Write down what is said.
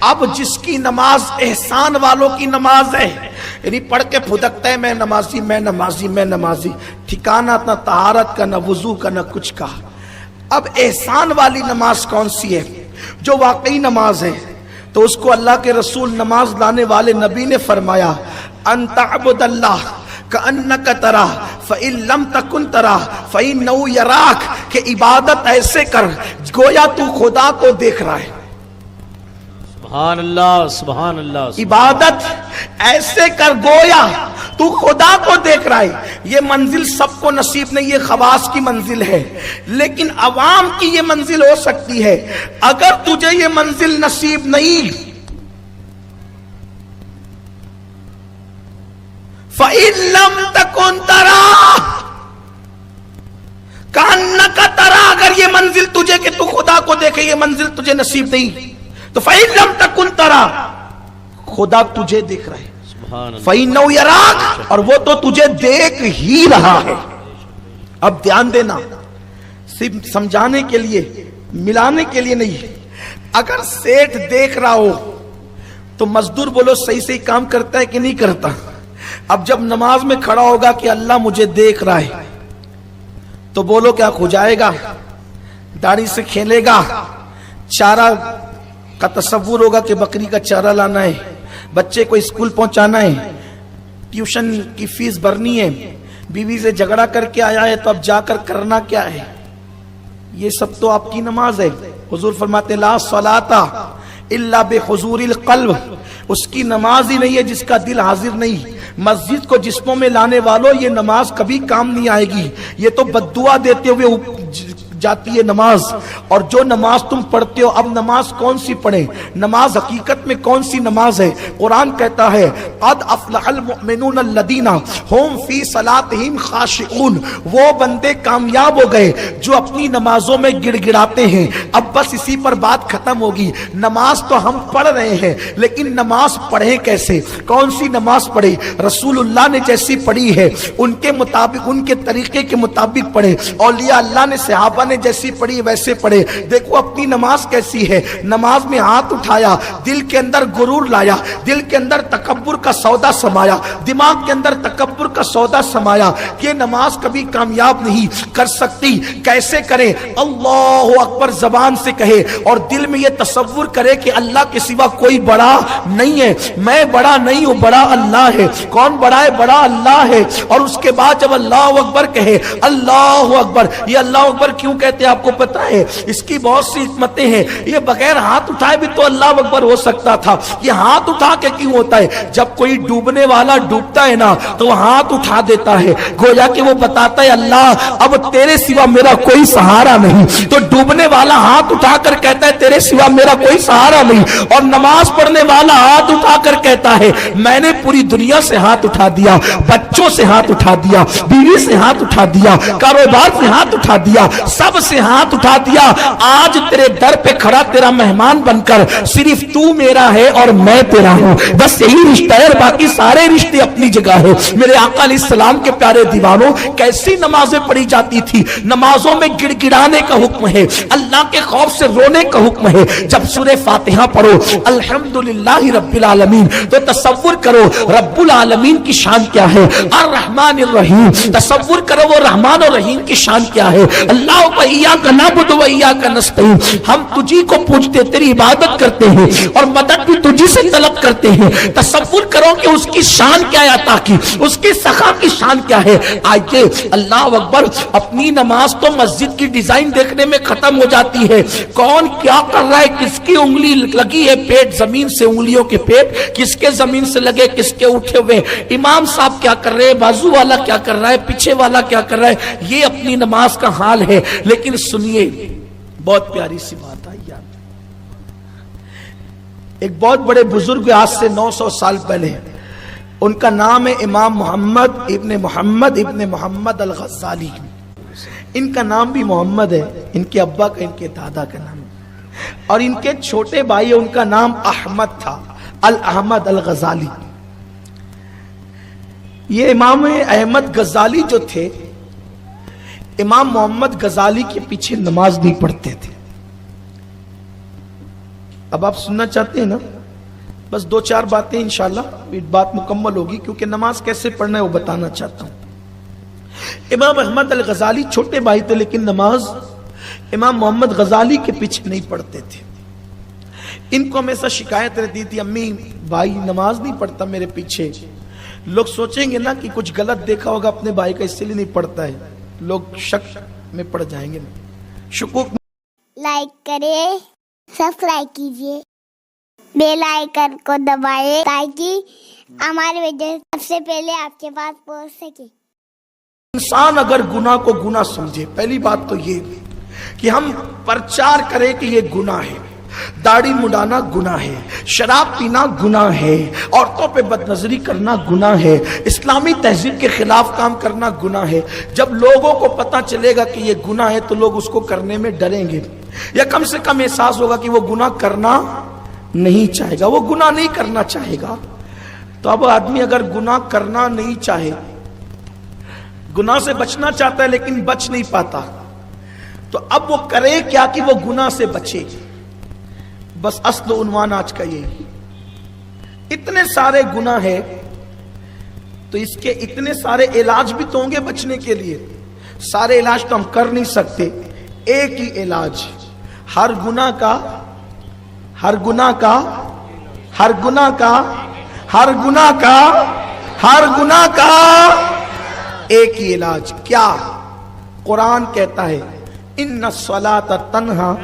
اب جس کی نماز احسان والوں کی نماز ہے، یعنی پڑھ کے پھدکتا ہے میں نمازی میں نمازی میں نمازی، ٹھکانہ نہ طہارت کا نہ وضو کا نہ کچھ کا۔ اب احسان والی نماز کون سی ہے؟ جو واقعی نماز ہے، تو اس کو اللہ کے رسول نماز لانے والے نبی نے فرمایا ان تعبد اللہ کأنک تراہ فإن لم تکن تراہ فإنہ یراک، کہ عبادت ایسے کر گویا تو خدا کو دیکھ رہا ہے۔ سبحان اللہ سبحان اللہ۔ عبادت ایسے کر گویا تو خدا کو دیکھ رہا ہے۔ یہ منزل سب کو نصیب نہیں، یہ خواص کی منزل ہے، لیکن عوام کی یہ منزل ہو سکتی ہے۔ اگر تجھے یہ منزل نصیب نہیں، فَإِن لَمْ تَكُنْ تَرَاهُ كَأَنَّكَ تَرَاهُ، اگر یہ منزل تجھے کہ تو خدا کو دیکھے یہ منزل تجھے نصیب نہیں، تو فَإِن لَمْ تَكُنْ تَرَاهُ، خدا تجھے دیکھ رہا ہے، فَإِنَّهُ يَرَاكَ، اور وہ تو تجھے دیکھ ہی رہا ہے۔ اب دھیان دینا، صرف سمجھانے کے لیے ملانے کے لیے نہیں، اگر سیٹھ دیکھ رہا ہو تو مزدور بولو صحیح صحیح کام کرتا ہے کہ نہیں کرتا؟ اب جب نماز میں کھڑا ہوگا کہ اللہ مجھے دیکھ رہا ہے تو بولو کیا کھو جائے گا، داڑھی سے کھیلے گا، چارہ کا تصور ہوگا کہ بکری کا چارہ لانا ہے، بچے کو اسکول پہنچانا ہے، ٹیوشن کی فیس بھرنی ہے، بیوی سے جھگڑا کر کے آیا ہے تو اب جا کر کرنا کیا ہے؟ یہ سب تو آپ کی نماز ہے۔ حضور فرماتے لا صلاۃ الا بحضور القلب، اس کی نماز ہی نہیں ہے جس کا دل حاضر نہیں۔ مسجد کو جسموں میں لانے والوں، یہ نماز کبھی کام نہیں آئے گی، یہ تو بددعا دیتے ہوئے جاتی ہے نماز۔ اور جو نماز تم پڑھتے ہو، اب نماز کون سی پڑھیں؟ نماز حقیقت میں کون سی نماز ہے؟ قرآن کہتا ہے قد افلح المؤمنون الذین هم فی صلاتہم خاشعون، وہ بندے کامیاب ہو گئے جو اپنی نمازوں میں گڑ گڑاتے ہیں۔ اب بس اسی پر بات ختم ہوگی۔ نماز تو ہم پڑھ رہے ہیں، لیکن نماز پڑھیں کیسے؟ کون سی نماز پڑھیں؟ رسول اللہ نے جیسی پڑھی ہے ان کے مطابق، ان کے طریقے کے مطابق پڑھیں۔ اولیاء اللہ نے صحابہ نے جیسی پڑھی ویسے پڑھے۔ دیکھو اپنی نماز کیسی ہے۔ نماز میں ہاتھ اٹھایا، دل کے اندر غرور لایا، دل کے اندر تکبر کا سودا سمایا، دماغ کے اندر تکبر کا سودا سمایا، یہ نماز کبھی کامیاب نہیں کر سکتی۔ کیسے کرے؟ اللہ اکبر زبان سے کہے اور دل میں یہ تصور کرے کہ اللہ کے سوا کوئی بڑا نہیں ہے، میں بڑا نہیں ہوں، بڑا اللہ ہے۔ کون بڑا ہے؟ بڑا اللہ ہے۔ اور اس کے بعد جب اللہ اکبر کہے، اللہ اکبر، یہ اللہ اکبر کیوں کہتے ہیں آپ کو پتا ہے؟ اس کی بہت سی حکمتیں ہیں۔ یہ بغیر ہاتھ اٹھائے بھی تو اللہ اکبر ہو سکتا تھا، یہ ہاتھ اٹھا کے کیوں ہوتا ہے؟ جب کوئی ڈوبنے والا ڈوبتا ہے نا تو وہ ہاتھ اٹھا دیتا ہے، گویا کہ وہ بتاتا ہے اللہ اب تیرے سوا میرا کوئی سہارا نہیں۔ تو ڈوبنے والا ہاتھ اٹھا کر کہتا ہے تیرے سوا میرا کوئی سہارا نہیں، اور نماز پڑھنے والا ہاتھ اٹھا کر کہتا ہے میں نے پوری دنیا سے ہاتھ اٹھا دیا، بچوں سے ہاتھ اٹھا دیا، بیوی سے ہاتھ اٹھا دیا، کاروبار سے ہاتھ اٹھا دیا، سب سے ہاتھ اٹھا دیا۔ آج تیرے در پہ کھڑا تیرا مہمان بن کر صرف تو میرا ہے اور میں تیرا ہوں، بس یہی رشتہ ہے، باقی سارے رشتے اپنی جگہ ہے۔ میرے آقا علیہ السلام کے پیارے دیوانوں، کیسی نمازیں پڑھی جاتی تھی؟ نمازوں میں گڑ گڑانے کا حکم ہے، اللہ کے خوف سے رونے کا حکم ہے۔ جب سورہ فاتحہ پڑھو الحمدللہ رب العالمین تو تصور کرو رب العالمین کی شان کیا ہے، الرحمن الرحیم، تصور کرو وہ رحمان اور رحیم کی شان کیا ہے۔ اللہ وَإِيَّاكَ نَعْبُدُ وَإِيَّاكَ نَسْتَعِينُ، ہم تجھی کو پوجتے، تیری عبادت کرتے ہیں اور مدد بھی تجھی سے طلب کرتے ہیں۔ تصور کرو کہ اس کی شان کیا ہے، عطا کی، اس کی سخا کی شان کیا ہے۔ آئیے اللہ اکبر، اپنی نماز تو مسجد کی ڈیزائن دیکھنے میں ختم ہو جاتی ہے، کون کیا کر رہا ہے، کس کی انگلی لگی ہے پیٹ زمین سے، انگلیوں کے پیٹ کس کے زمین سے لگے، کس کے اٹھے ہوئے، امام صاحب کیا کر رہے ہیں، بازو والا کیا کر رہا ہے، پیچھے والا کیا کر رہا ہے، یہ اپنی نماز کا حال ہے۔ لیکن سنیے بہت پیاری سی بات آئی یاد، ایک بہت بڑے بزرگ آج سے 900 سال پہلے، ان کا نام ہے امام محمد ابن محمد الغزالی۔ ان کا نام بھی محمد ہے، ان کے ابا کا، ان کے دادا کا نام، اور ان کے چھوٹے بھائی ان کا نام احمد تھا، الاحمد الغزالی۔ یہ امام احمد غزالی جو تھے، امام محمد غزالی کے پیچھے نماز نہیں پڑھتے تھے۔ اب آپ سننا چاہتے ہیں نا؟ بس 2-4 باتیں انشاءاللہ بات مکمل ہوگی، کیونکہ نماز کیسے پڑھنا ہے وہ بتانا چاہتا ہوں۔ امام احمد الغزالی چھوٹے بھائی تھے، لیکن نماز امام محمد غزالی کے پیچھے نہیں پڑھتے تھے۔ ان کو ہمیشہ شکایت رہتی تھی، امی بھائی نماز نہیں پڑھتا میرے پیچھے۔ لوگ سوچیں گے نا کہ کچھ غلط دیکھا ہوگا اپنے بھائی کا، اس لیے نہیں پڑھتا ہے، لوگ شک میں پڑ جائیں گے، شکوک۔ لائک کرے، سبسکرائب کیجیے، بیل آئیکن کو دبائے تاکہ ہماری ویڈیو سب سے پہلے آپ کے پاس پہنچ سکے۔ انسان اگر گناہ کو گناہ سمجھے، پہلی بات تو یہ کہ ہم پرچار کریں کہ یہ گناہ ہے، داڑھی مڈانا گناہ ہے، شراب پینا گناہ ہے، عورتوں پہ بد نظری کرنا گناہ ہے، اسلامی تہذیب کے خلاف کام کرنا گناہ ہے۔ جب لوگوں کو پتہ چلے گا کہ یہ گناہ ہے تو لوگ اس کو کرنے میں ڈریں گے، یا کم سے کم احساس ہوگا کہ وہ گناہ کرنا نہیں چاہے گا، وہ گناہ نہیں کرنا چاہے گا۔ تو اب آدمی اگر گناہ کرنا نہیں چاہے، گناہ سے بچنا چاہتا ہے لیکن بچ نہیں پاتا، تو اب وہ کرے کیا کہ وہ گناہ سے بچے۔ بس اصل و عنوان آج کا یہی۔ اتنے سارے گناہ ہیں تو اس کے اتنے سارے علاج بھی تو ہوں گے بچنے کے لیے۔ سارے علاج تو ہم کر نہیں سکتے، ایک ہی علاج، ہر گناہ کا ایک ہی علاج۔ کیا؟ قرآن کہتا ہے ان الصلاۃ تنہا